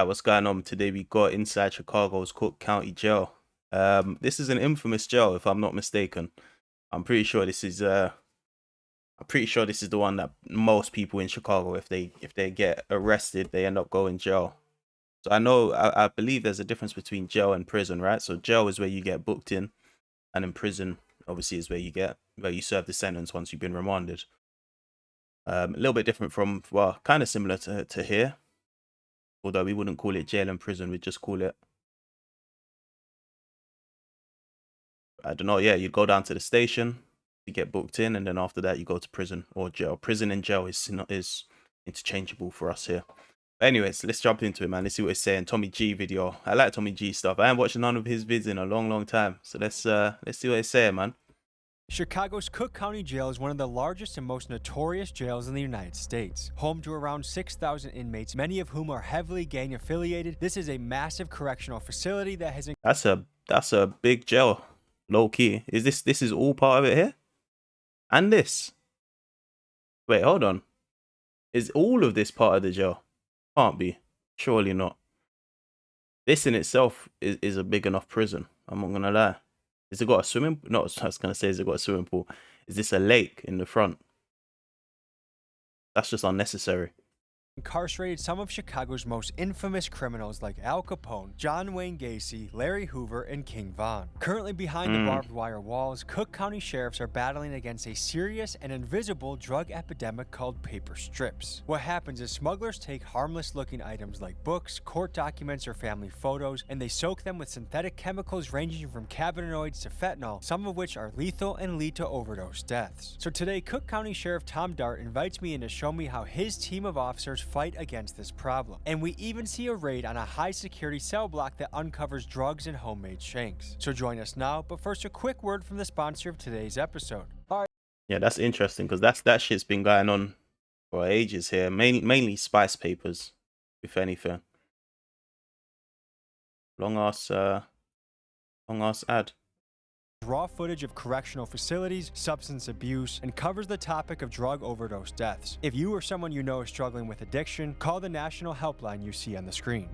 What's going on today? We got inside Chicago's Cook County Jail. This is an infamous jail, if I'm not mistaken. I'm pretty sure this is the one that most people in Chicago, if they get arrested, they end up going jail. So I believe there's a difference between jail and prison, right? So jail is where you get booked in, and in prison, obviously, is where you serve the sentence once you've been remanded. A little bit different from, well, kind of similar to here, although we wouldn't call it jail and prison, we'd just call it, I don't know. Yeah, you go down to the station, you get booked in, and then after that you go to prison or jail. Prison and jail is interchangeable for us here. But anyways, let's jump into it, man. Let's see what it's saying. Tommy G video. I like Tommy G stuff. I haven't watched none of his vids in a long time. So let's see what it's saying, man. Chicago's Cook County Jail is one of the largest and most notorious jails in the United States. Home to around 6,000 inmates, many of whom are heavily gang affiliated, this is a massive correctional facility that has... That's a big jail. Low key. Is this is all part of it here? And this? Wait, hold on. Is all of this part of the jail? Can't be. Surely not. This in itself is a big enough prison. I'm not gonna lie. Has it got a swimming? No, I was gonna say, has it got a swimming pool? Is this a lake in the front? That's just unnecessary. Incarcerated some of Chicago's most infamous criminals like Al Capone, John Wayne Gacy, Larry Hoover, and King Von. Currently behind the barbed wire walls, Cook County sheriffs are battling against a serious and invisible drug epidemic called paper strips. What happens is smugglers take harmless looking items like books, court documents, or family photos, and they soak them with synthetic chemicals ranging from cannabinoids to fentanyl, some of which are lethal and lead to overdose deaths. So today, Cook County Sheriff Tom Dart invites me in to show me how his team of officers fight against this problem. And we even see a raid on a high security cell block that uncovers drugs and homemade shanks. So join us now, but first a quick word from the sponsor of today's episode. Alright. Yeah, that's interesting because that shit's been going on for ages here. Mainly spice papers, if anything. Long ass ad. Raw footage of correctional facilities, substance abuse, and covers the topic of drug overdose deaths. If you or someone you know is struggling with addiction, call the national helpline you see on the screen.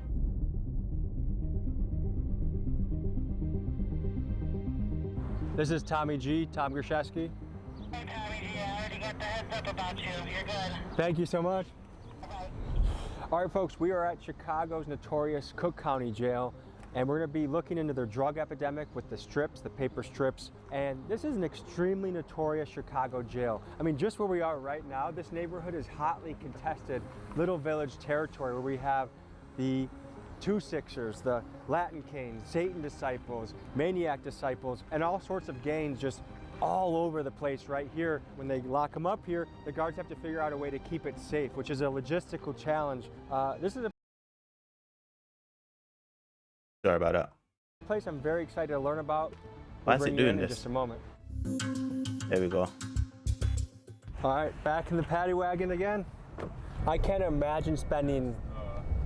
This is Tommy G, Tom Grishesky. Hey Tommy G, I already got the heads up about you. You're good. Thank you so much. Bye-bye. All right, folks, we are at Chicago's notorious Cook County Jail, and we're going to be looking into their drug epidemic with the strips, the paper strips. And this is an extremely notorious Chicago jail. I mean, just where we are right now, this neighborhood is hotly contested Little Village territory where we have the Two Sixers, the Latin Canes, Satan Disciples, Maniac Disciples, and all sorts of gangs just all over the place right here. When they lock them up here, the guards have to figure out a way to keep it safe, which is a logistical challenge. This is a Sorry about that. place I'm very excited to learn about. Why is We'll it bring you doing in this? just a moment. There we go. All right, back in the paddy wagon again. I can't imagine spending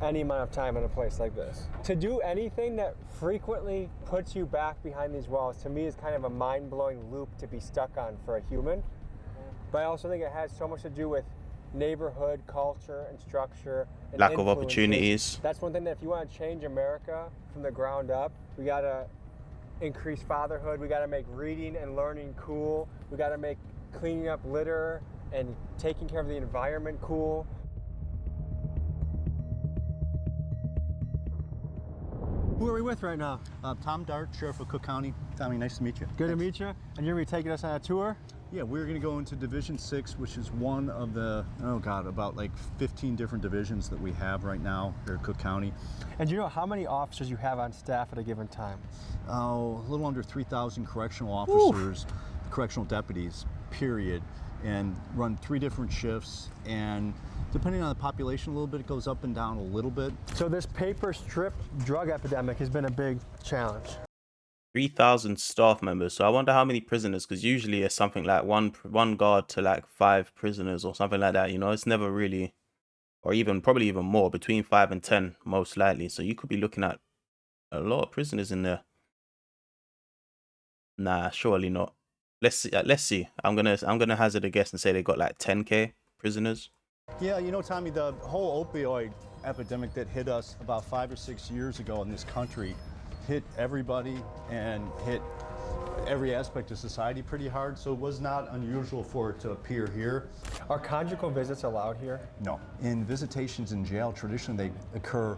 any amount of time in a place like this. To do anything that frequently puts you back behind these walls, to me, is kind of a mind-blowing loop to be stuck on for a human. But I also think it has so much to do with neighborhood, culture, and structure. And Lack of influences. opportunities. That's one thing that if you want to change America from the ground up, we got to increase fatherhood. We got to make reading and learning cool. We got to make cleaning up litter and taking care of the environment cool. Who are we with right now? Tom Dart, Sheriff of Cook County. Tommy, nice to meet you. Good to meet you. And you're going to be taking us on a tour? Yeah, we're going to go into Division 6, which is one of the, about like 15 different divisions that we have right now here at Cook County. And do you know how many officers you have on staff at a given time? Oh, a little under 3,000 correctional officers, correctional deputies, period, and run 3 different shifts. And depending on the population a little bit, it goes up and down a little bit. So this paper strip drug epidemic has been a big challenge. 3,000 staff members. So I wonder how many prisoners, because usually it's something like one guard to like 5 prisoners or something like that. You know, it's never really, or even probably even more, between 5 and 10 most likely. So you could be looking at a lot of prisoners in there. Nah, surely not. Let's see. Let's see. I'm gonna hazard a guess and say they got like 10K prisoners. Yeah, you know, Tommy, the whole opioid epidemic that hit us about 5 or 6 years ago in this country hit everybody and hit every aspect of society pretty hard, so it was not unusual for it to appear here. Are conjugal visits allowed here? No. In visitations in jail, traditionally they occur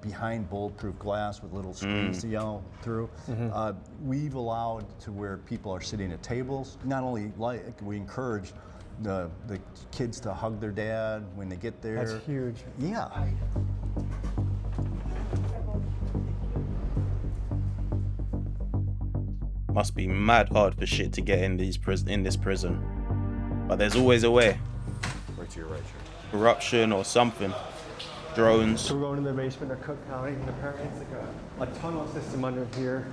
behind bulletproof glass with little screens to yell through. We've allowed to where people are sitting at tables. Not only like we encourage the kids to hug their dad when they get there. That's huge. Yeah. Must be mad hard for shit to get in this prison. But there's always a way. Right to your right, sir. Corruption or something. Drones. So we're going to the basement of Cook County, and apparently it's like a tunnel system under here.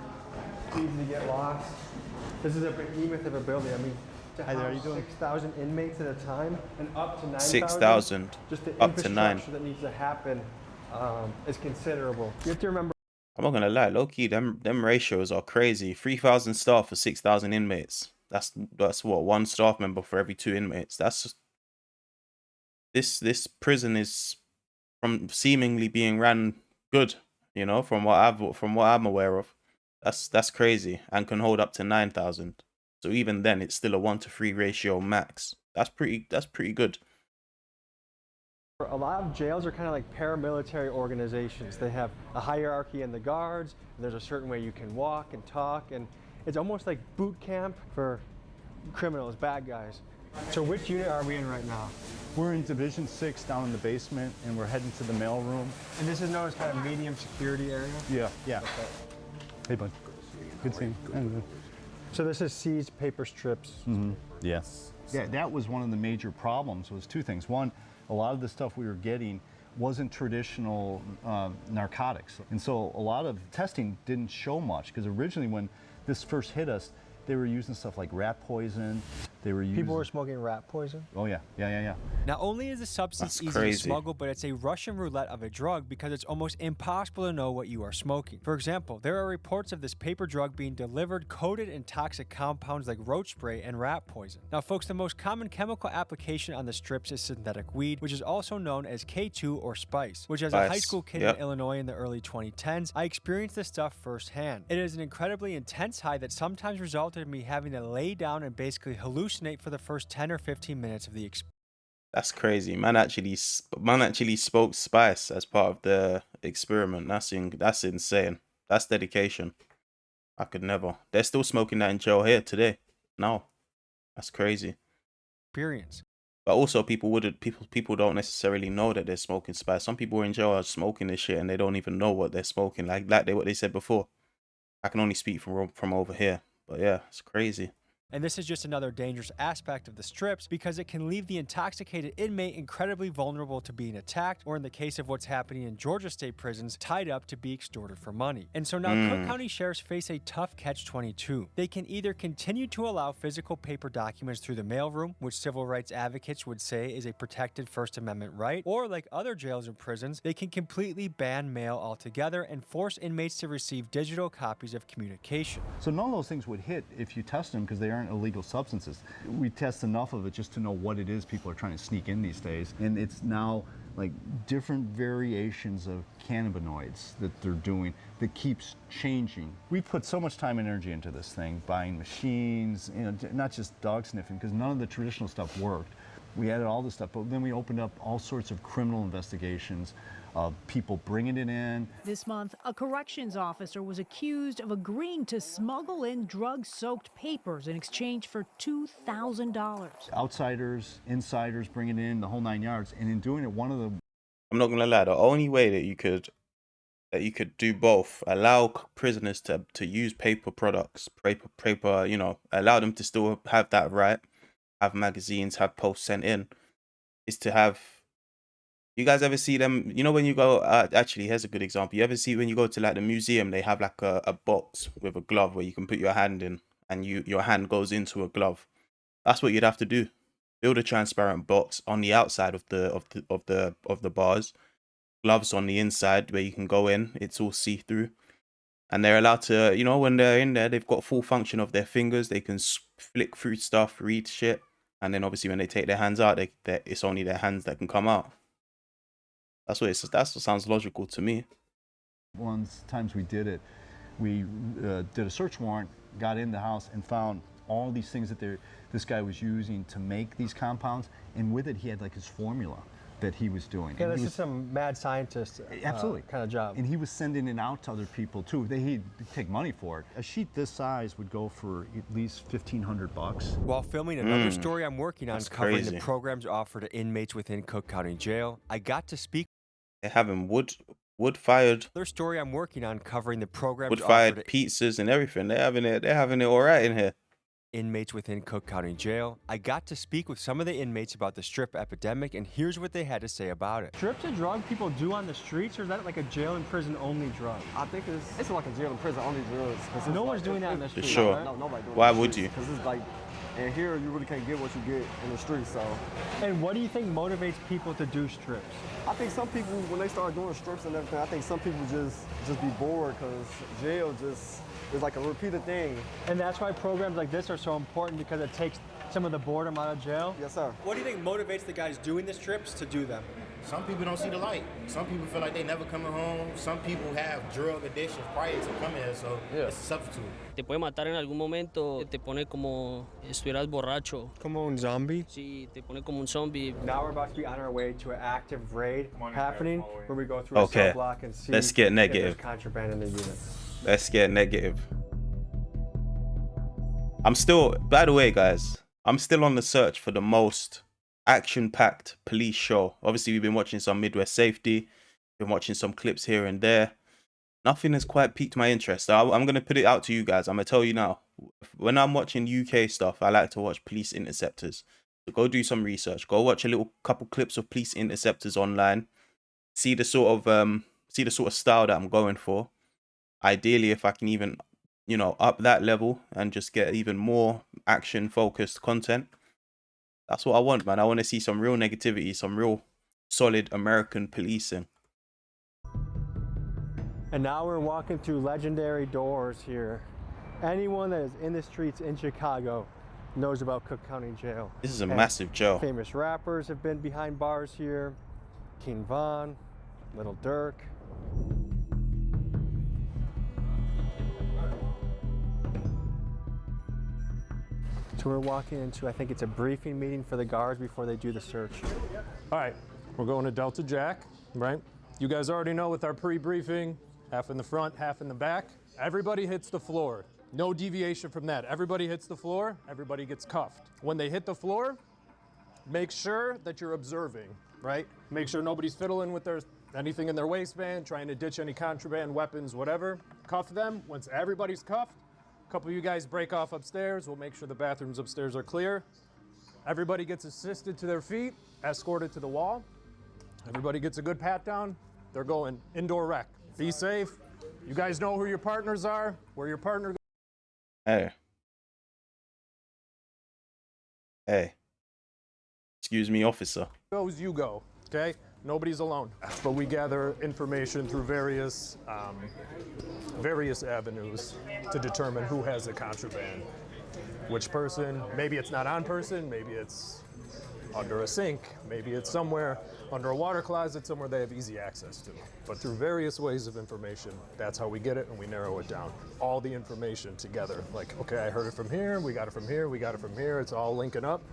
Easy to get lost. This is a behemoth of a building. I mean, to Hi there, how you house doing? 6,000 inmates at a time and up to 9,000. 6,000. Just the Up to 9. infrastructure that needs to happen is considerable. You have to remember. I'm not gonna lie, low key, them ratios are crazy. 3,000 staff for 6,000 inmates. That's what, one staff member for every 2 inmates. That's just, this prison is from seemingly being ran good, you know, from what I'm aware of. That's crazy, and can hold up to 9,000. So even then, it's still a 1-to-3 ratio max. That's pretty good. A lot of jails are kind of like paramilitary organizations. They have a hierarchy in the guards, and there's a certain way you can walk and talk, and it's almost like boot camp for criminals, bad guys. So which unit are we in right now? We're in Division 6 down in the basement, and we're heading to the mail room. And this is known as kind of medium security area? Yeah. Hey, bud. Good seeing you. So this is seized paper strips. Yes. Yeah, that was one of the major problems, was 2 things. One, a lot of the stuff we were getting wasn't traditional narcotics. And so a lot of testing didn't show much, because originally when this first hit us, they were using stuff like rat poison. They were using... People were smoking rat poison? Oh, yeah. Not only is the substance That's easy crazy. to smuggle, but it's a Russian roulette of a drug because it's almost impossible to know what you are smoking. For example, there are reports of this paper drug being delivered coated in toxic compounds like roach spray and rat poison. Now, folks, the most common chemical application on the strips is synthetic weed, which is also known as K2 or spice, which as a high Spice, school kid yep. in Illinois in the early 2010s, I experienced this stuff firsthand. It is an incredibly intense high that sometimes resulted in me having to lay down and basically hallucinate for the first 10 or 15 minutes of the experience. That's crazy. Man actually spoke spice as part of the experiment. That's insane. That's dedication. I could never. They're still smoking that in jail here today. No, that's crazy. But also, people don't necessarily know that they're smoking spice. Some people in jail are smoking this shit and they don't even know what they're smoking. Like what they said before. I can only speak from over here. But yeah, it's crazy. And this is just another dangerous aspect of the strips because it can leave the intoxicated inmate incredibly vulnerable to being attacked, or in the case of what's happening in Georgia state prisons, tied up to be extorted for money. And so now Cook County sheriffs face a tough catch-22. They can either continue to allow physical paper documents through the mailroom, which civil rights advocates would say is a protected First Amendment right, or like other jails or prisons, they can completely ban mail altogether and force inmates to receive digital copies of communication. So none of those things would hit if you test them, because they aren't illegal substances. We test enough of it just to know what it is people are trying to sneak in these days. And it's now like different variations of cannabinoids that they're doing that keeps changing. We put so much time and energy into this thing, buying machines, not just dog sniffing, because none of the traditional stuff worked. We added all this stuff, but then we opened up all sorts of criminal investigations of people bringing it in. This month, a corrections officer was accused of agreeing to smuggle in drug-soaked papers in exchange for $2,000. Outsiders, insiders bringing it in, the whole 9 yards. And in doing it, I'm not gonna lie, the only way that you could do both, allow prisoners to use paper products, paper, allow them to still have that right, have magazines, have posts sent in, is to have. You guys ever see them? You know, when you go, actually, here's a good example. You ever see when you go to like the museum, they have like a box with a glove where you can put your hand in, and your hand goes into a glove. That's what you'd have to do. Build a transparent box on the outside of the bars, gloves on the inside where you can go in. It's all see through, and they're allowed to, when they're in there, they've got full function of their fingers. They can flick through stuff, read shit, and then obviously when they take their hands out, it's only their hands that can come out. That's what sounds logical to me. One of the times we did it, we did a search warrant, got in the house, and found all these things that this guy was using to make these compounds, and with it he had like his formula that he was doing. Yeah, And this he is some mad scientist absolutely kind of job. And he was sending it out to other people too. He'd take money for it. A sheet this size would go for at least $1,500. While filming another story I'm working on That's covering crazy. the programs offered to inmates within Cook County Jail, I got to speak. They're having wood-fired Another story I'm working on covering the programs wood-fired offered to pizzas and everything. They're having it all right in here. inmates within Cook County Jail. I got to speak with some of the inmates about the strip epidemic, and here's what they had to say about it. Strip's a drug people do on the streets, or is that like a jail and prison only drug? I think it's like a jail and prison only drugs. No one's doing that in the For street. sure. right? No, nobody doing Why it in the would streets, you? 'cause it's like, and here you really can't get what you get in the streets. So And what do you think motivates people to do strips? I think some people, when they start doing strips and everything, I think some people just be bored because jail just is like a repeated thing. And that's why programs like this are so important, because it takes some of the boredom out of jail. Yes, sir. What do you think motivates the guys doing the strips to do them? Some people don't see the light. Some people feel like they never coming home. Some people have drug addictions prior to coming here, so it's a substitute. Te puede matar en algún momento, te pone como estuvieras borracho. Como un zombie? Sí, te pone como un zombie. Now we're about to be on our way to an active raid happening where we go through a Okay, cell block and see let's get if negative. there's contraband in the unit. Let's get negative. By the way, guys, I'm still on the search for the most action-packed police show. Obviously, we've been watching some Midwest Safety, been watching some clips here and there. Nothing has quite piqued my interest. I'm going to put it out to you guys. I'm going to tell you now. When I'm watching UK stuff, I like to watch police interceptors. So go do some research. Go watch a little couple clips of police interceptors online. See the sort of style that I'm going for. Ideally, if I can even, up that level and just get even more action-focused content. That's what I want, man. I want to see some real negativity, some real solid American policing. And now we're walking through legendary doors here. Anyone that is in the streets in Chicago knows about Cook County Jail. This is a And massive jail. Famous rappers have been behind bars here. King Von, Little Dirk. So we're walking into, I think it's a briefing meeting for the guards before they do the search. All right, we're going to Delta Jack, right? You guys already know with our pre-briefing, half in the front, half in the back. Everybody hits the floor. No deviation from that. Everybody hits the floor, everybody gets cuffed. When they hit the floor, make sure that you're observing, right? Make sure nobody's fiddling with anything in their waistband, trying to ditch any contraband, weapons, whatever. Cuff them. Once everybody's cuffed, a couple of you guys break off upstairs. We'll make sure the bathrooms upstairs are clear. Everybody gets assisted to their feet, escorted to the wall. Everybody gets a good pat down. They're going indoor rec. Be safe. You guys know who your partners are, where your partner. Hey. Excuse me, officer. Goes, you go, okay? Nobody's alone. But we gather information through various avenues to determine who has the contraband. Which person, maybe it's not on person, maybe it's under a sink, maybe it's somewhere under a water closet, somewhere they have easy access to. But through various ways of information, that's how we get it and we narrow it down. All the information together, like, okay, I heard it from here, we got it from here, we got it from here, it's all linking up,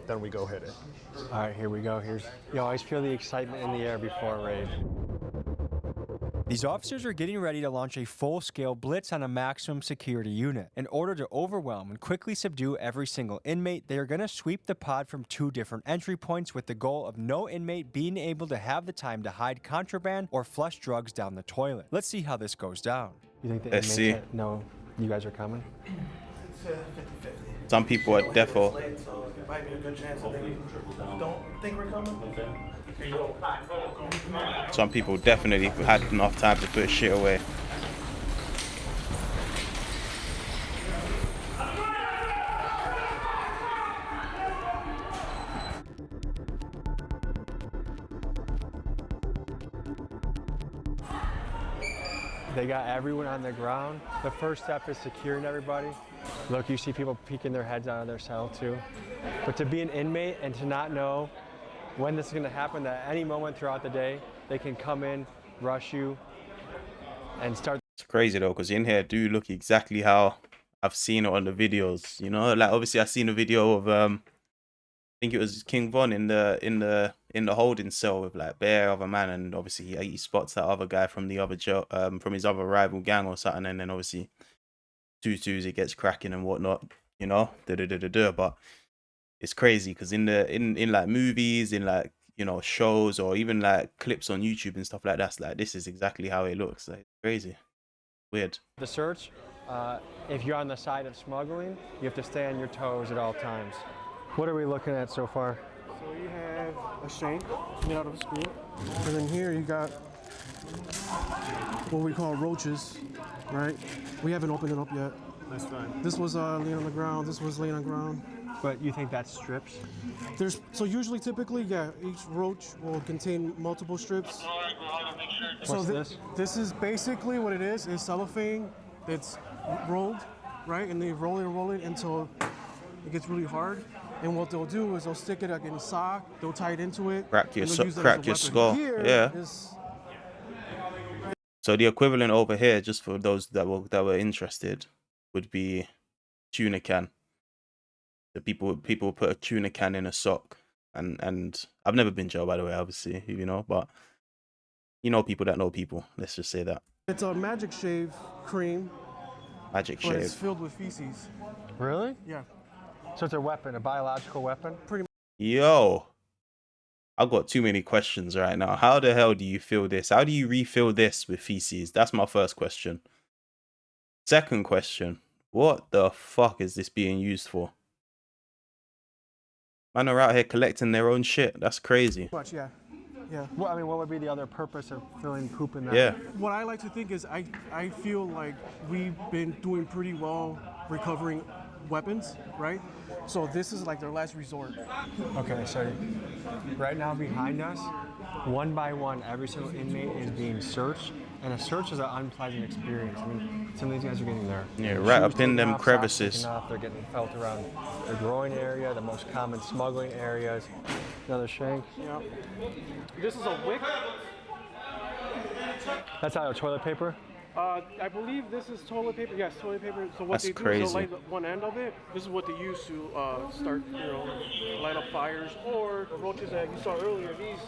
then we go hit it. All right, here we go. You always feel the excitement in the air before a raid. These officers are getting ready to launch a full-scale blitz on a maximum security unit. In order to overwhelm and quickly subdue every single inmate, they are going to sweep the pod from 2 different entry points with the goal of no inmate being able to have the time to hide contraband or flush drugs down the toilet. Let's see how this goes down. You think the Let's inmates see. know you guys are coming? Some people are defo. Might be a good chance that they don't think we're coming. Some people definitely had enough time to put shit away. They got everyone on the ground. The first step is securing everybody. Look, you see people peeking their heads out of their cell too. But to be an inmate and to not know when this is going to happen at any moment throughout the day, they can come in, rush you, and start. It's crazy though, because in here do look exactly how I've seen it on the videos. You know, like obviously I seen a video of I think it was King Von in the holding cell with like bare other man, and obviously he spots that other guy from the other from his other rival gang or something, and then obviously 2-2s it gets cracking and whatnot. You know, but it's crazy because in like movies, in like, you know, shows or even like clips on YouTube and stuff like that, like this is exactly how it looks. Like crazy, weird. The search, if you're on the side of smuggling, you have to stay on your toes at all times. What are we looking at so far? So you have a shank made out of a screw, and then here you got what we call roaches, right? We haven't opened it up yet. That's fine. This was laying on the ground. This was laying on the ground. But you think that's strips? So usually, typically, yeah, each roach will contain multiple strips. So this? This is basically what it is cellophane that's rolled, right? And they roll it until it gets really hard. And what they'll do is they'll stick it like in a sock, they'll tie it into it. Crack your and they'll use that as a crack your weapon. skull. Here Yeah. is- So the equivalent over here, just for those that were interested, would be tuna can. The people put a tuna can in a sock, and I've never been jailed, by the way, obviously, you know, but you know people that know people. Let's just say that. It's a magic shave cream, Magic but it's shave. filled with feces. Really? Yeah. So it's a weapon, a biological weapon? Pretty Yo, I've got too many questions right now. How the hell do you fill this? How do you refill this with feces? That's my first question. Second question, what the fuck is this being used for? Man are out here collecting their own shit. That's crazy. much, yeah. Yeah. Well, I mean, what would be the other purpose of filling poop in that? Yeah. What I like to think is I feel like we've been doing pretty well recovering weapons, right? So this is like their last resort. Okay, so right now behind us, one by one, every single inmate is being searched, and a search is an unpleasant experience. I mean, some of these guys are getting their Right up shoes in taken them off, socks crevices. taken off, they're getting felt around the groin area, the most common smuggling areas. Another shank. Yeah. This is a wick. That's out of toilet paper. I believe this is toilet paper. Yes, toilet paper. So what That's they do is crazy. they'll light one end of it. This is what they use to start, light up fires. Or the roaches that you saw earlier, these,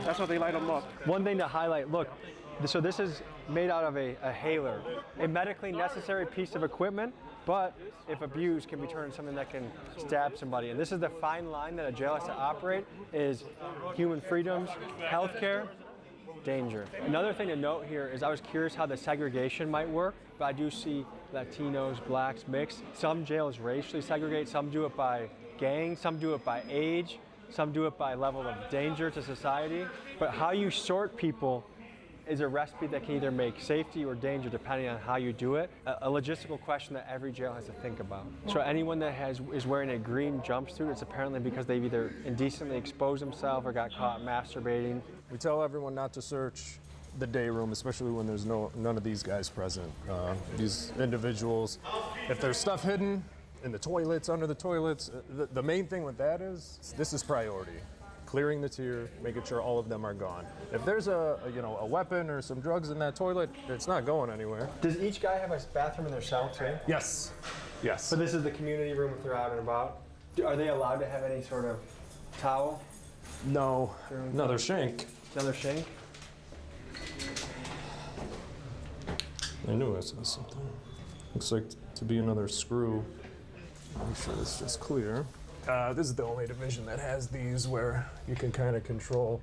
that's how they light them up. One thing to highlight, look, so this is made out of a haler, a medically necessary piece of equipment, but if abused can be turned into something that can stab somebody. And this is the fine line that a jail has to operate, is human freedoms, healthcare, danger. Another thing to note here is I was curious how the segregation might work, but I do see Latinos, blacks, mixed. Some jails racially segregate, some do it by gang, some do it by age, some do it by level of danger to society. But how you sort people is a recipe that can either make safety or danger depending on how you do it. A logistical question that every jail has to think about. So anyone that is wearing a green jumpsuit, it's apparently because they've either indecently exposed themselves or got caught masturbating. We tell everyone not to search the day room, especially when there's none of these guys present. These individuals, if there's stuff hidden in the toilets, under the toilets, the main thing with that is this is priority. Clearing the tier, making sure all of them are gone. If there's a weapon or some drugs in that toilet, it's not going anywhere. Does each guy have a bathroom in their cell too? Yes. Yes. So this is the community room if they're out and about. Are they allowed to have any sort of towel? No. Another shank. Another shank? I knew I saw something. Looks like to be another screw. Make sure it's just clear. This is the only division that has these where you can kind of control.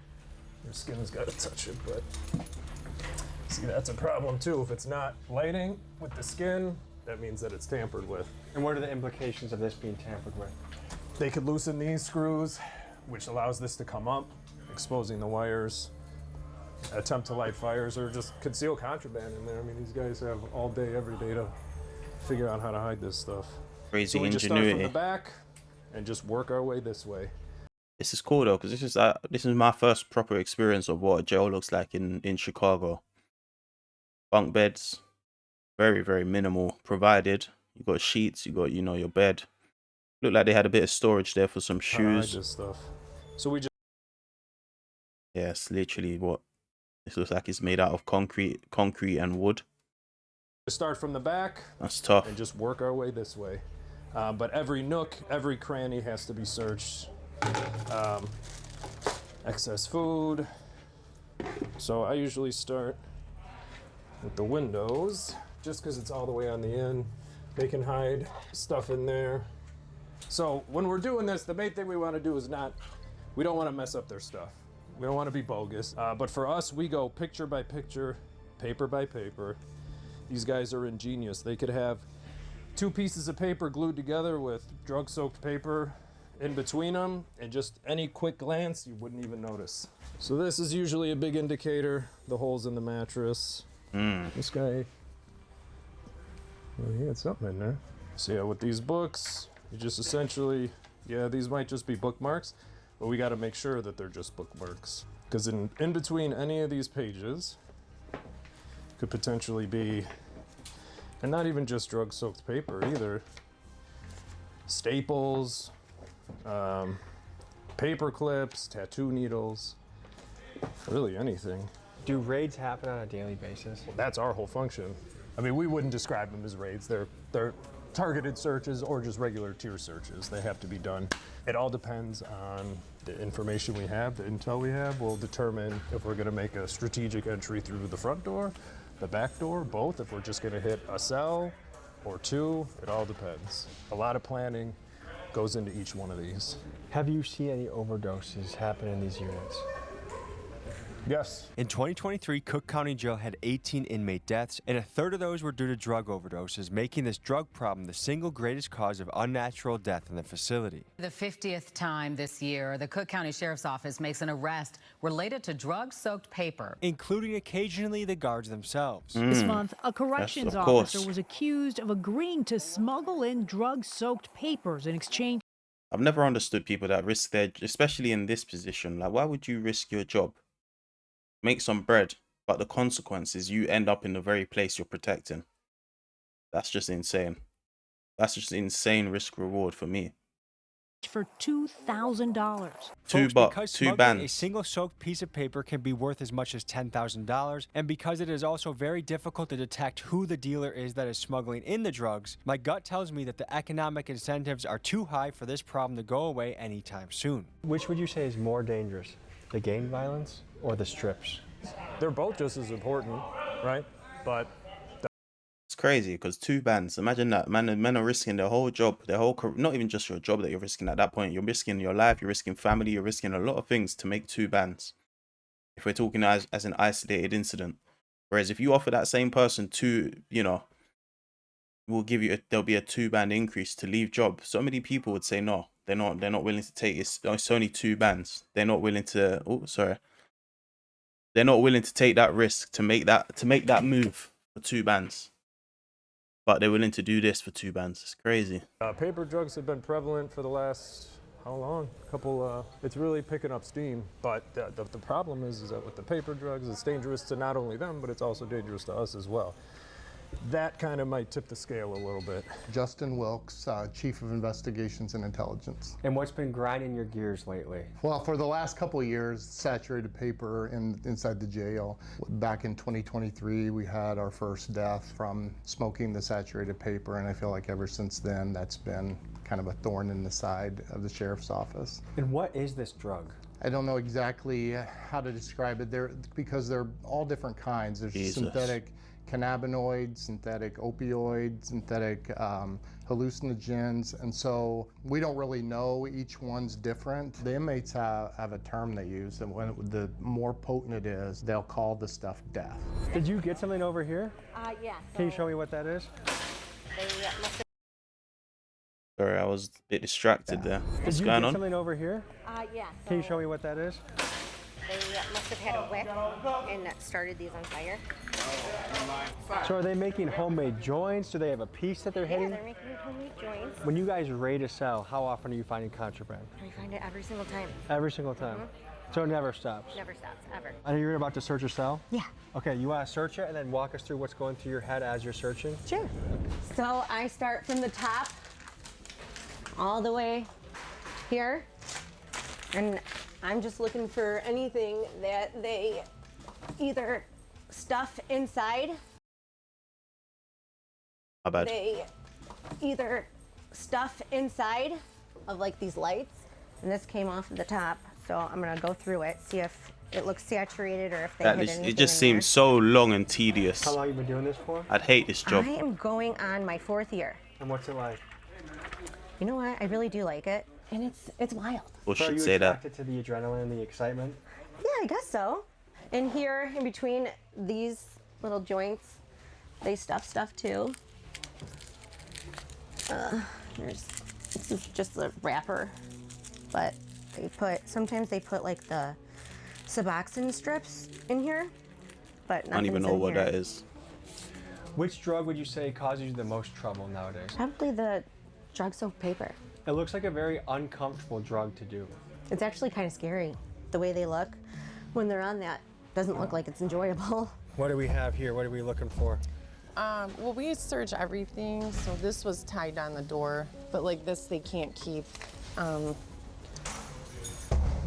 Your skin's got to touch it, but see, that's a problem too. If it's not lighting with the skin, that means that it's tampered with. And what are the implications of this being tampered with? They could loosen these screws, which allows this to come up, exposing the wires, attempt to light fires, or just conceal contraband in there. I mean, these guys have all day, every day to figure out how to hide this stuff. Crazy So we just start from ingenuity. the back and just work our way this way. This is cool though, because this is my first proper experience of what a jail looks like in Chicago. Bunk beds, very, very minimal provided. You got sheets, you got, your bed. Looked like they had a bit of storage there for some How to hide shoes. this stuff. So we just Yeah, it's literally what this looks like. It's made out of concrete and wood. Start from the back. That's tough. And just work our way this way. But every nook, every cranny has to be searched. Excess food. So I usually start with the windows, just because it's all the way on the end. They can hide stuff in there. So when we're doing this, the main thing we want to do is we don't want to mess up their stuff. We don't want to be bogus. But for us, we go picture by picture, paper by paper. These guys are ingenious. They could have 2 pieces of paper glued together with drug-soaked paper in between them, and just any quick glance, you wouldn't even notice. So this is usually a big indicator, the holes in the mattress. This guy, well, he had something in there. So yeah, with these books, you just essentially, yeah, these might just be bookmarks, but we got to make sure that they're just bookmarks. Because in between any of these pages could potentially be, and not even just drug-soaked paper either, staples, paper clips, tattoo needles, really anything. Do raids happen on a daily basis? That's our whole function. I mean, we wouldn't describe them as raids. They're targeted searches or just regular tier searches. They have to be done. It all depends on the information we have, the intel we have will determine if we're gonna make a strategic entry through the front door, the back door, both, if we're just gonna hit a cell or 2, it all depends. A lot of planning goes into each one of these. Have you seen any overdoses happen in these units? Yes. In 2023, Cook County Jail had 18 inmate deaths, and a third of those were due to drug overdoses, making this drug problem the single greatest cause of unnatural death in the facility. The 50th time this year, the Cook County Sheriff's Office makes an arrest related to drug-soaked paper, including occasionally the guards themselves. This month, a corrections Yes, of officer course. was accused of agreeing to smuggle in drug-soaked papers in exchange. I've never understood people that risk their, especially in this position. Like, why would you risk your job? Make some bread, but the consequences, you end up in the very place you're protecting. That's just insane. That's just insane risk reward for me. For $2,000. Because two smuggling bands. a single soaked piece of paper can be worth as much as $10,000, and because it is also very difficult to detect who the dealer is that is smuggling in the drugs, my gut tells me that the economic incentives are too high for this problem to go away anytime soon. Which would you say is more dangerous, the gang violence or the strips? They're both just as important, right? But It's crazy because 2 bands. Imagine that. Men are risking their whole job, their whole career. Not even just your job that you're risking at that point. You're risking your life, you're risking family, you're risking a lot of things to make 2 bands. If we're talking as an isolated incident. Whereas if you offer that same person we'll give you there'll be a 2-band increase to leave job. So many people would say no. They're not willing to take it. It's only 2 bands. They're not willing to They're not willing to take that risk to make that move for 2 bands. But they're willing to do this for 2 bands. It's crazy. paper drugs have been prevalent for the last, how long? It's really picking up steam. But the problem is that with the paper drugs, it's dangerous to not only them, but it's also dangerous to us as well. That kind of might tip the scale a little bit. Justin Wilkes, Chief of Investigations and Intelligence. And what's been grinding your gears lately? Well, for the last couple of years, saturated paper inside the jail. Back in 2023, we had our first death from smoking the saturated paper, and I feel like ever since then, that's been kind of a thorn in the side of the sheriff's office. And what is this drug? I don't know exactly how to describe it because they're all different kinds. There's Jesus. synthetic cannabinoids, synthetic opioids, synthetic hallucinogens, and so we don't really know. Each one's different. The inmates have a term they use, and when the more potent it is, they'll call the stuff death. Did you get something over here? Yeah. Can you show me what that is? Sorry, I was a bit distracted there. What's Did you going get on? something over here? Yeah. Can you show me what that is? They must have had a wick and that started these on fire. So are they making homemade joints? Do they have a piece that they're Yeah, hitting? they're making homemade joints. When you guys raid a cell, how often are you finding contraband? We find it every single time. Every single time. So it never stops. Never stops, ever. I know you're about to search a cell? Yeah. Okay, you want to search it and then walk us through what's going through your head as you're searching? Sure. So I start from the top all the way here, and I'm just looking for anything that they either stuff inside. My bad. They either stuff inside of like these lights, and this came off of the top, so I'm gonna go through it, see if it looks saturated or if they hit anything. It just in seems so long and tedious. How long have you been doing this for? I'd hate this job. I am going on my 4th year. And what's it like? You know what? I really do like it, and it's wild. Or So are should you say that. attracted to the adrenaline and the excitement? Yeah, I guess so. And here, in between these little joints, they stuff stuff too. This is just a wrapper, but sometimes they put like the Suboxone strips in here, but I don't even know what that is. Which drug would you say causes you the most trouble nowadays? Probably the drug soaked paper. It looks like a very uncomfortable drug to do. It's actually kind of scary. The way they look when they're on that doesn't look like it's enjoyable. What do we have here? What are we looking for? Well, we search everything, so this was tied on the door, but like this they can't keep.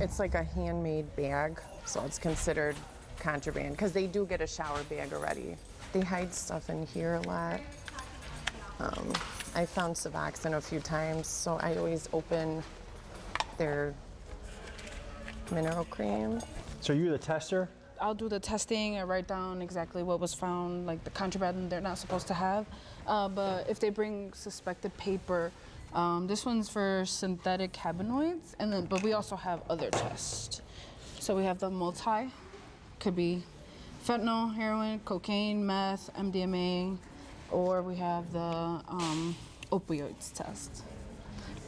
It's like a handmade bag, so it's considered contraband because they do get a shower bag already. They hide stuff in here a lot. I found Suboxone a few times, so I always open their mineral cream. So you're the tester? I'll do the testing and write down exactly what was found, like the contraband they're not supposed to have. But if they bring suspected paper, this one's for synthetic cannabinoids, but we also have other tests. So we have the multi, could be fentanyl, heroin, cocaine, meth, MDMA, or we have the opioids test.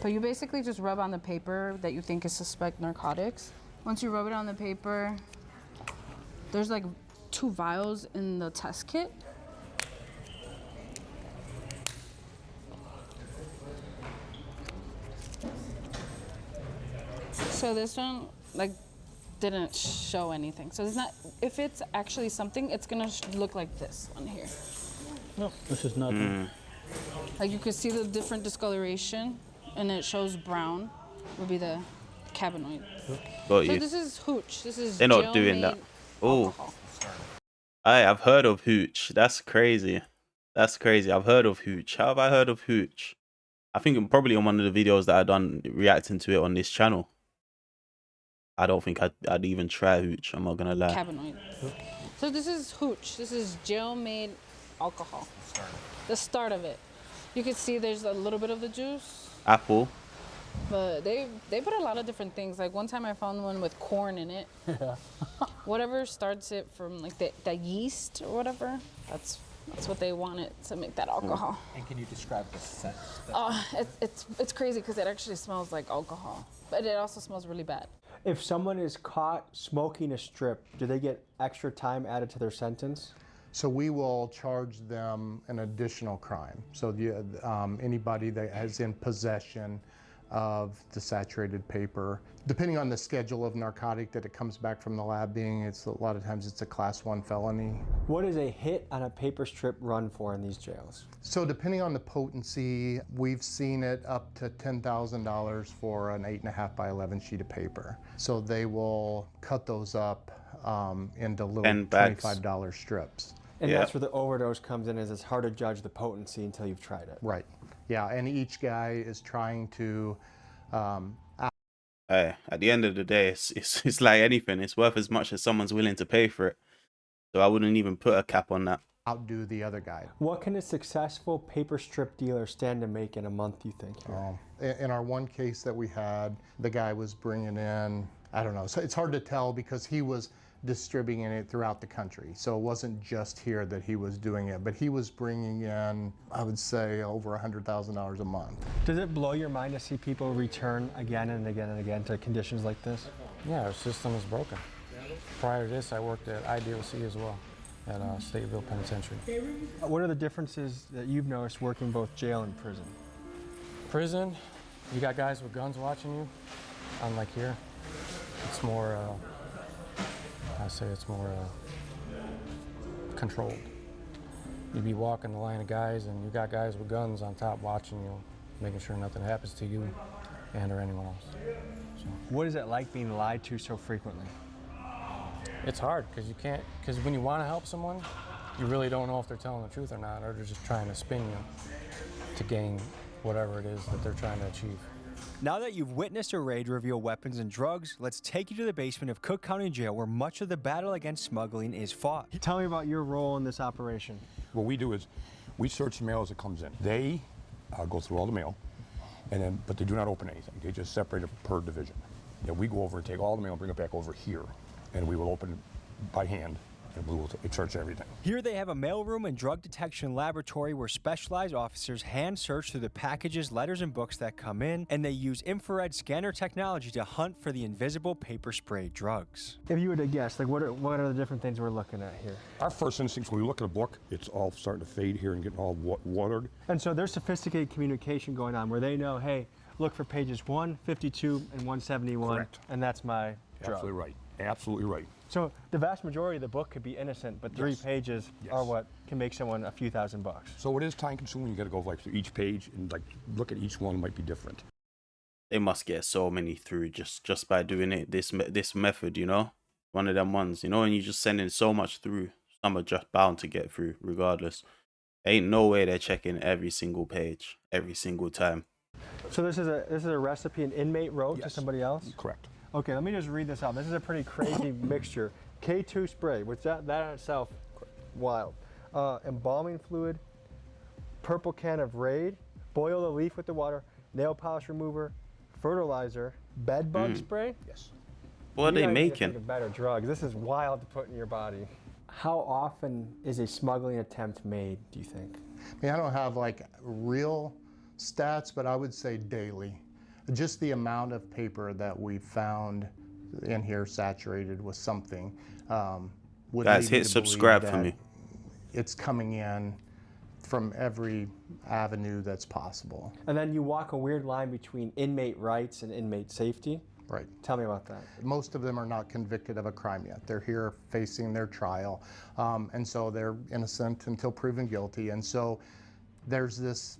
But you basically just rub on the paper that you think is suspect narcotics. Once you rub it on the paper, there's like 2 vials in the test kit. So this one, like, didn't show anything. So it's not, if it's actually something, it's gonna look like this one here. No, this is nothing. Like you can see the different discoloration, and it shows brown would be the cannabinoid. Got So you. this is hooch. This is They're not doing that. jail-made Oh, alcohol. I've heard of hooch. That's crazy. That's crazy. I've heard of hooch. How have I heard of hooch? I think I'm probably on one of the videos that I done reacting to it on this channel. I don't think I'd even try hooch. I'm not gonna lie. Cannabinoid. So this is hooch. This is jail-made alcohol. The start of it. You can see there's a little bit of the juice, Apple. but they put a lot of different things. Like one time I found one with corn in it. Yeah. Whatever starts it from like the yeast or whatever. That's what they wanted to make that alcohol. And can you describe the scent? It's crazy because it actually smells like alcohol, but it also smells really bad. If someone is caught smoking a strip, do they get extra time added to their sentence? So we will charge them an additional crime. So anybody that is in possession of the saturated paper, depending on the schedule of narcotic that it comes back from the lab being, a lot of times it's a class 1 felony. What is a hit on a paper strip run for in these jails? So depending on the potency, we've seen it up to $10,000 for an 8.5 by 11 sheet of paper. So they will cut those up into little $25 strips. And that's where the overdose comes in, is it's hard to judge the potency until you've tried it. Right. Yeah, and each guy is trying to Hey, at the end of the day, it's like anything. It's worth as much as someone's willing to pay for it. So I wouldn't even put a cap on that. outdo the other guy. What can a successful paper strip dealer stand to make in a month, you think? In our one case that we had, the guy was bringing in, I don't know, so it's hard to tell because he was distributing it throughout the country. So it wasn't just here that he was doing it, but he was bringing in, I would say, over $100,000 a month. Does it blow your mind to see people return again and again and again to conditions like this? Yeah, our system is broken. Prior to this, I worked at IDOC as well, at Stateville Penitentiary. What are the differences that you've noticed working both jail and prison? Prison, you got guys with guns watching you, unlike here. It's more, I say it's more controlled. You be walking the line of guys and you got guys with guns on top watching you, making sure nothing happens to you and or anyone else. What is it like being lied to so frequently? It's hard because when you want to help someone, you really don't know if they're telling the truth or not, or they're just trying to spin you to gain whatever it is that they're trying to achieve. Now that you've witnessed a raid reveal weapons and drugs, let's take you to the basement of Cook County Jail where much of the battle against smuggling is fought. Tell me about your role in this operation. What we do is we search the mail as it comes in. They go through all the mail, but they do not open anything. They just separate it per division. We go over and take all the mail and bring it back over here, and we will open it by hand, and we will search everything. Here they have a mailroom and drug detection laboratory where specialized officers hand search through the packages, letters, and books that come in, and they use infrared scanner technology to hunt for the invisible paper spray drugs. If you were to guess, like what are the different things we're looking at here? Our first instinct when we look at a book, it's all starting to fade here and getting all watered. And so there's sophisticated communication going on where they know, hey, look for pages 152 and 171, Correct. And that's my drug. Absolutely right. Absolutely right. So the vast majority of the book could be innocent, but 3 pages are what can make someone a few $1,000s. So it is time consuming. You got to go like through each page and like look at each one. Might be different. They must get so many through just by doing it this method, you know, one of them ones, you know, and you just sending so much through. Some are just bound to get through regardless. Ain't no way they're checking every single page every single time. So this is a recipe an inmate wrote to somebody else? Correct. Okay, let me just read this out. This is a pretty crazy mixture. K2 spray, which that in itself, wild. Embalming fluid, purple can of Raid, boil the leaf with the water, nail polish remover, fertilizer, bed bug spray. Yes. What are they making? Better drugs. This is wild to put in your body. How often is a smuggling attempt made, do you think? I mean, I don't have like real stats, but I would say daily. Just the amount of paper that we found in here saturated with something would Guys, lead me hit to subscribe believe for that me. It's coming in from every avenue that's possible. And then you walk a weird line between inmate rights and inmate safety. Right. Tell me about that. Most of them are not convicted of a crime yet. They're here facing their trial, and so they're innocent until proven guilty. And so there's this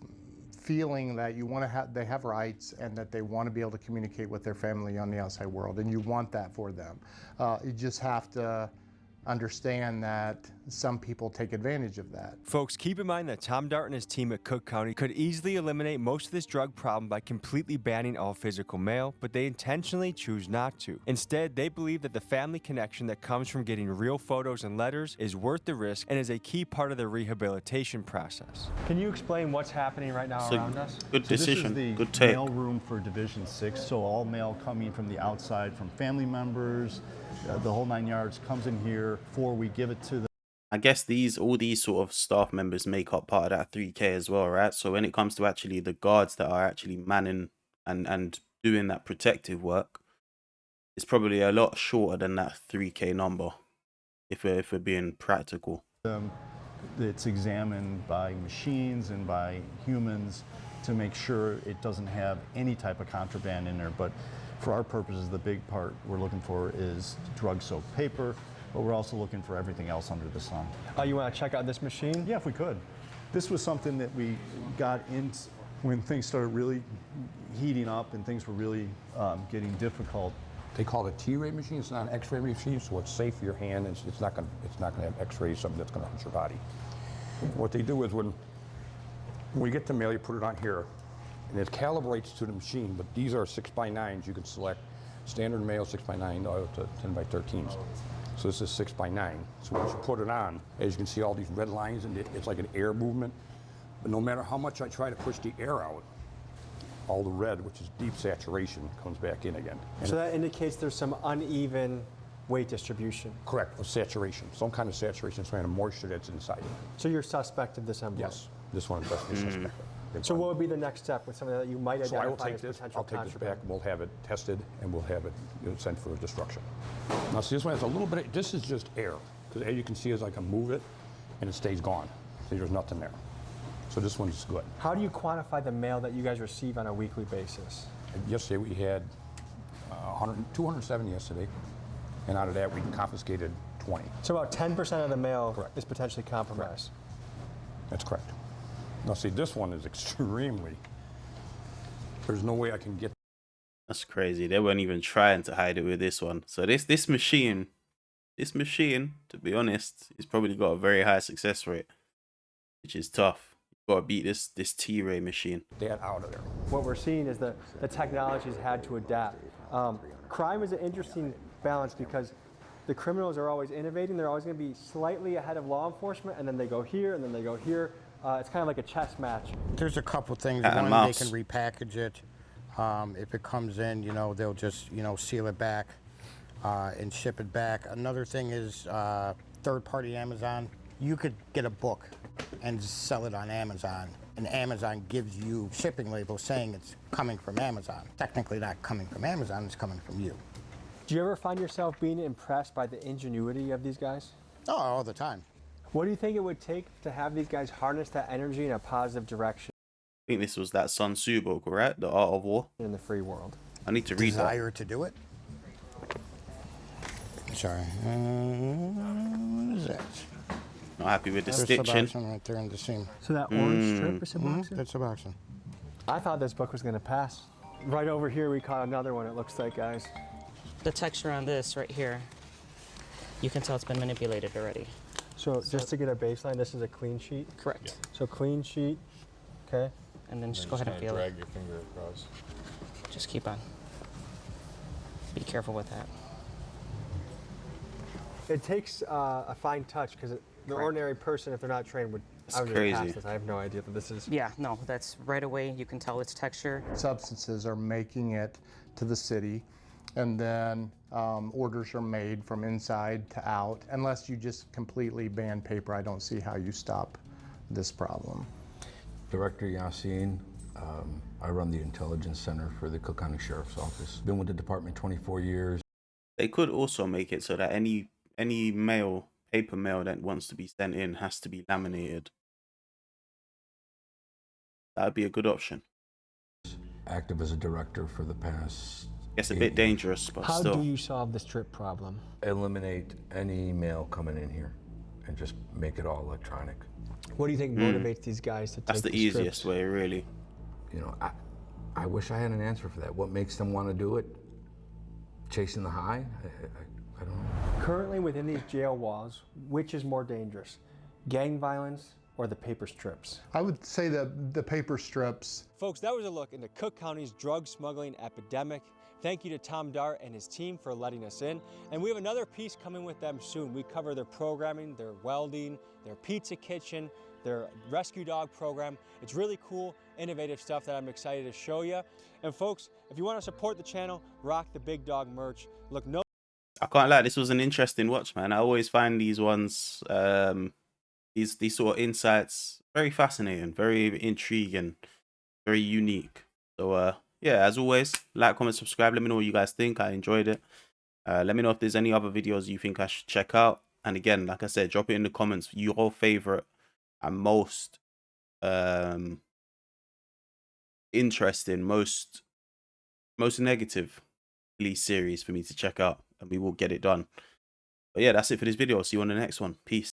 feeling that you want to have, they have rights and that they want to be able to communicate with their family on the outside world, and you want that for them. You just have to understand that some people take advantage of that. Folks, keep in mind that Tom Dart and his team at Cook County could easily eliminate most of this drug problem by completely banning all physical mail, but they intentionally choose not to. Instead, they believe that the family connection that comes from getting real photos and letters is worth the risk and is a key part of the rehabilitation process. Can you explain what's happening right now around us? Good decision. So this is the Good take. mail room for Division 6, so all mail coming from the outside, from family members, the whole 9 yards comes in here before we give it to them. I guess all these sort of staff members make up part of that 3K as well, right? So when it comes to actually the guards that are actually manning and doing that protective work, it's probably a lot shorter than that 3K number, if we're being practical. It's examined by machines and by humans to make sure it doesn't have any type of contraband in there. But for our purposes, the big part we're looking for is drug-soaked paper, but we're also looking for everything else under the sun. You want to check out this machine? Yeah, if we could. This was something that we got in when things started really heating up and things were really getting difficult. They call it a T-ray machine. It's not an X-ray machine, so it's safe for your hand. And it's not going to have X-rays, something that's going to hurt your body. What they do is when we get the mail, you put it on here, and it calibrates to the machine. But these are 6x9s. You can select standard mail 6x9 to 10x13s. So this is 6x9. So once you put it on, as you can see all these red lines, and it's like an air movement. But no matter how much I try to push the air out, all the red, which is deep saturation, comes back in again. And so that indicates there's some uneven weight distribution. Correct, of saturation. Some kind of saturation, some kind of moisture that's inside it. So you're suspect of this envelope? Yes, this one is definitely suspect. So what would be the next step with something that you might identify So I will take as this, potential I'll take this contraband? back, we'll have it tested, and we'll have it sent for destruction. Now see, this one has a little bit, this is just air. Because as you can see, as I can move it, and it stays gone. See, there's nothing there. So this one's good. How do you quantify the mail that you guys receive on a weekly basis? Yesterday we had 207 yesterday, and out of that we confiscated 20. So about 10% of the mail is potentially compromised. That's correct. Now see, this one is extremely, there's no way I can get. That's crazy. They weren't even trying to hide it with this one. So this machine, to be honest, it's probably got a very high success rate, which is tough. You gotta beat this T-Ray machine. Get out of there. What we're seeing is the technology's had to adapt. Crime is an interesting balance because the criminals are always innovating. They're always going to be slightly ahead of law enforcement, and then they go here, and then they go here. It's kind of like a chess match. There's a couple things. Cat and One, they mouse. can repackage it. If it comes in, you know, they'll just, you know, seal it back and ship it back. Another thing is third-party Amazon. You could get a book and sell it on Amazon, and Amazon gives you shipping labels saying it's coming from Amazon. Technically not coming from Amazon, it's coming from you. Do you ever find yourself being impressed by the ingenuity of these guys? Oh, all the time. What do you think it would take to have these guys harness that energy in a positive direction? I think this was that Sun Tzu book, right? The Art of War. In the free world. I need to read that. Desire to do it? Sorry. What is that? Not happy with the There's stitching. Suboxone right there in the seam. So that orange strip is Suboxone? That's Suboxone. I thought this book was going to pass. Right over here, we caught another one, it looks like, guys. The texture on this right here, you can tell it's been manipulated already. So just to get a baseline, this is a clean sheet? Correct. So clean sheet, okay. And then just go ahead and feel drag it. your finger across. Just keep on. Be careful with that. It takes a fine touch because the ordinary person, if they're not trained, would I would crazy. pass this. I have no idea that this is. Yeah, no, that's right away. You can tell its texture. Substances are making it to the city, and then orders are made from inside to out. Unless you just completely ban paper, I don't see how you stop this problem. Director Yassine, I run the Intelligence Center for the Cook County Sheriff's Office. Been with the department 24 years. They could also make it so that any mail, paper mail that wants to be sent in has to be laminated. That would be a good option. Active as a director for the past. It's a bit dangerous, but How still. do you solve the strip problem? Eliminate any mail coming in here and just make it all electronic. What do you think motivates these guys to take That's the strips? easiest way, really. You know, I wish I had an answer for that. What makes them want to do it? Chasing the high? I don't know. Currently within these jail walls, which is more dangerous? Gang violence or the paper strips? I would say that the paper strips. Folks, that was a look into Cook County's drug smuggling epidemic. Thank you to Tom Dart and his team for letting us in. And we have another piece coming with them soon. We cover their programming, their welding, their pizza kitchen, their rescue dog program. It's really cool, innovative stuff that I'm excited to show you. And folks, if you want to support the channel, rock the Big Dog merch. Look, no. I can't lie, this was an interesting watch, man. I always find these ones, these sort of insights very fascinating, very intriguing, very unique. So yeah, as always, like, comment, subscribe. Let me know what you guys think. I enjoyed it. Let me know if there's any other videos you think I should check out. And again, like I said, drop it in the comments your favorite and most interesting, most negative series for me to check out, and we will get it done. But yeah, that's it for this video. See you on the next one. Peace.